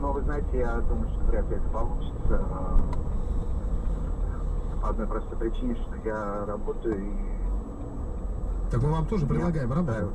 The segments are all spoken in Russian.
Но вы знаете, я думаю, что вряд ли это получится. По одной простой причине, что я работаю и... Так мы вам тоже предлагаем работу.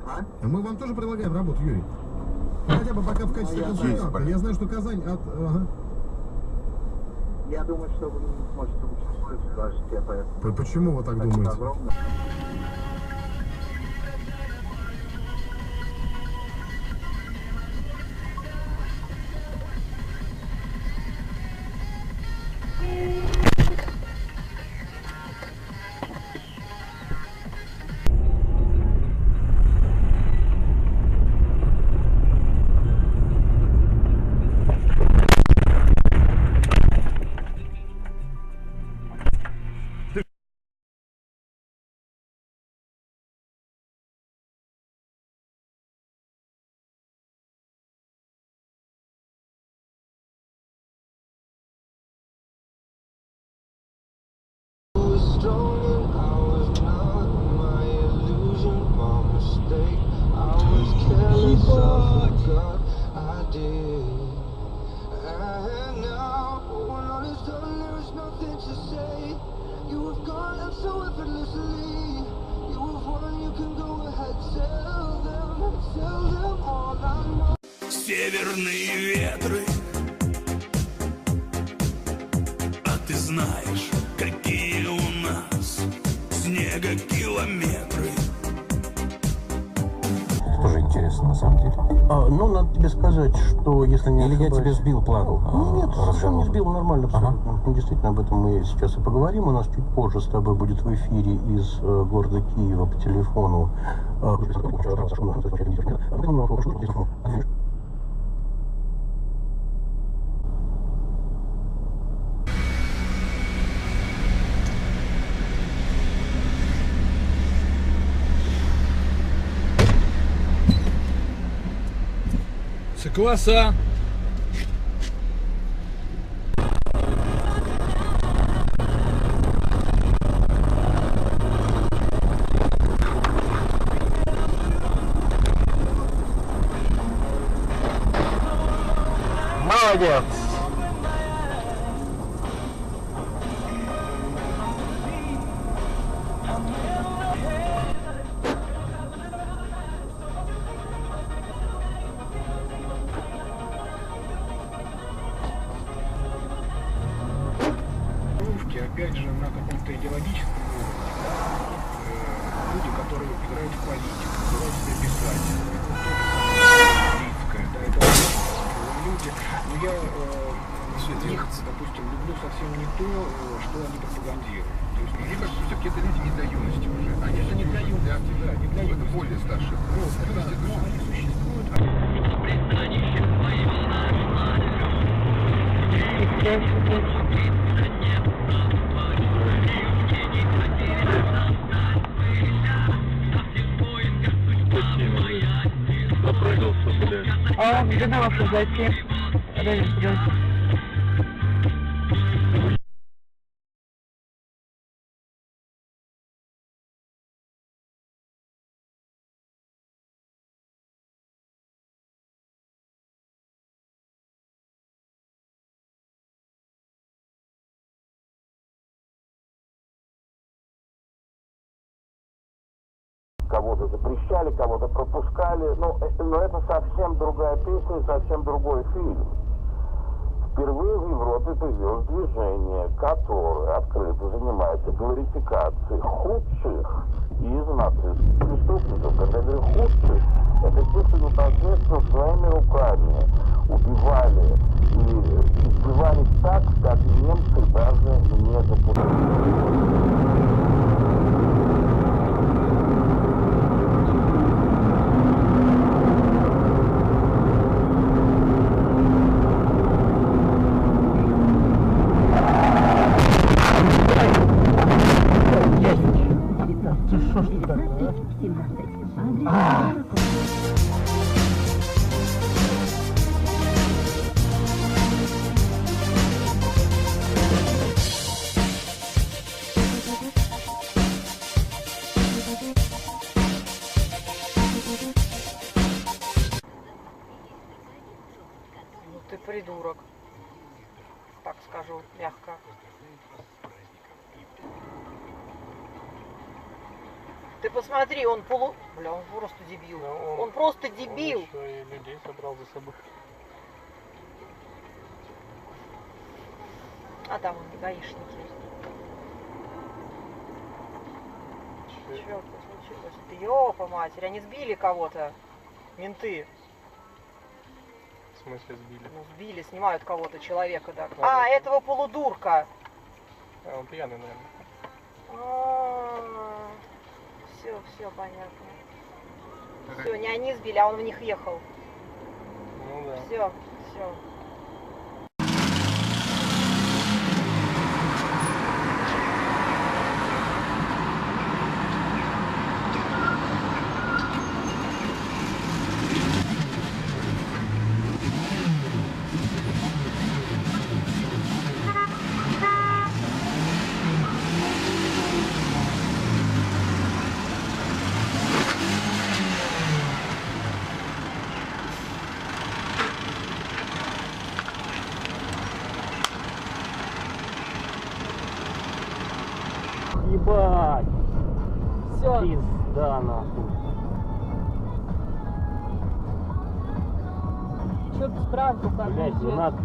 А мы вам тоже предлагаем работу, Юрий. Хотя бы пока в качестве консультанта. Я знаю, что Казань от... Ага. Я думаю, что вы сможете лучше условия предложить, я поэтому... Почему вы так думаете? Огромное. Северные ветры, а ты знаешь, какие у нас снегокилометры. Тоже интересно, на самом деле. Ну, надо тебе сказать, что если не ошибаюсь... Или я тебя сбил план? Нет, совершенно не сбил, нормально абсолютно. Действительно, об этом мы сейчас и поговорим. У нас чуть позже с тобой будет в эфире из города Киева по телефону. Класса. Молодец! Опять же, на каком-то идеологическом уровне, да, люди, которые играют в политику, называют себя писателями, да, это люди, но я их, допустим, люблю совсем не то, что они пропагандируют. То есть, мне кажется, все-таки это люди не для юности уже. Они же не для юности, да, не для юности. Это более старших. Вот, да, но они существуют. Где на вас зайти? Кого-то запрещали, кого-то пропускали, но это совсем другая песня, совсем другой фильм. Впервые в Европе появилось движение, которое открыто занимается глорификацией худших из нацистских преступников. Когда я говорю худших, это те, кто непосредственно своими руками убивали и избивались так, как немцы даже не допускали. Мягко. Ты посмотри, он Бля, он просто дебил. Он просто дебил. Он еще и людей собрал за собой. А там он гаишники. Черт, что случилось? Ёпа матери, они сбили кого-то. Менты. В смысле сбили? Ну, сбили, снимают кого-то, человека, да. А, этого полудурка. А, он пьяный, наверное. Все понятно. Все, не они сбили, а он в них ехал. Ну да. Все. Ебать! Все. Пизда нахуй. Что ты справку как? Блять, не надо.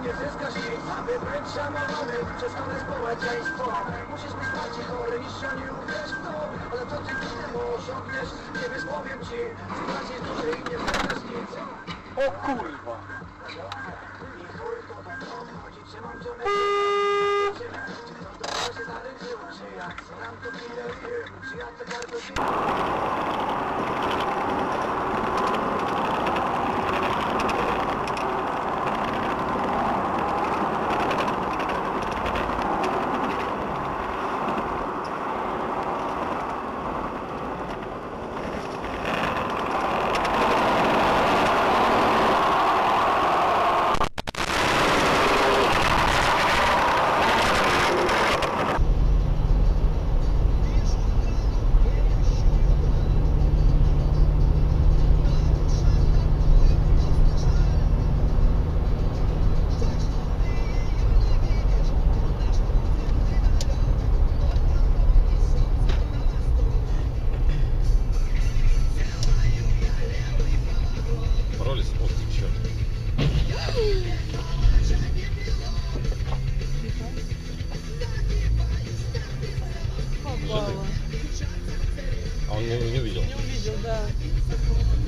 nie zyskasz nic, aby być szanowany przez całe społeczeństwo. Musisz być bardziej chory niż ja, nie uwierz w to, ale to ty nie osiągniesz, nie wiesz, powiem ci, ty bardziej duży i nie zyskasz nic. O kurwa! I chuj to tak obchodzi, trzymam ciągle czy to dobrze się zaręczyło, czy ja sam to killer, czy ja to bardzo А он не увидел? Не увидел, да.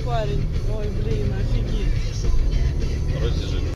Парень. Ой, блин, офигеть. Растяжи.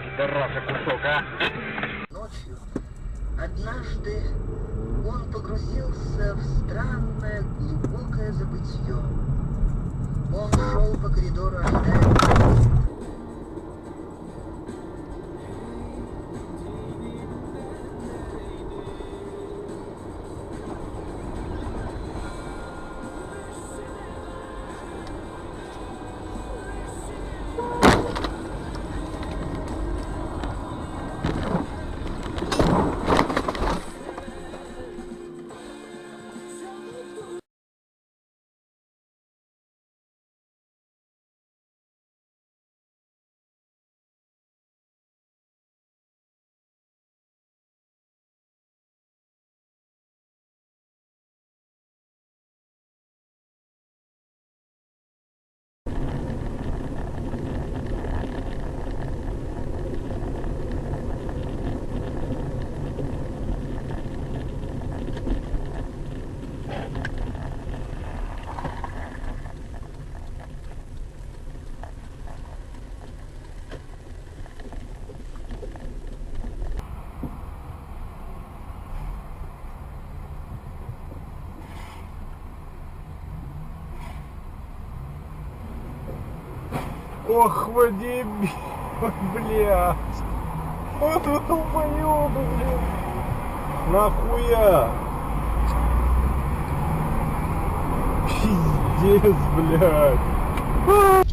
Пидораса кусок, а! Ночью однажды он погрузился в странное глубокое забытье. Он шел по коридору, ожидая. Ох, Вадим, блядь. Вот вы долбоёбы, блядь. Нахуя? Пиздец, блядь.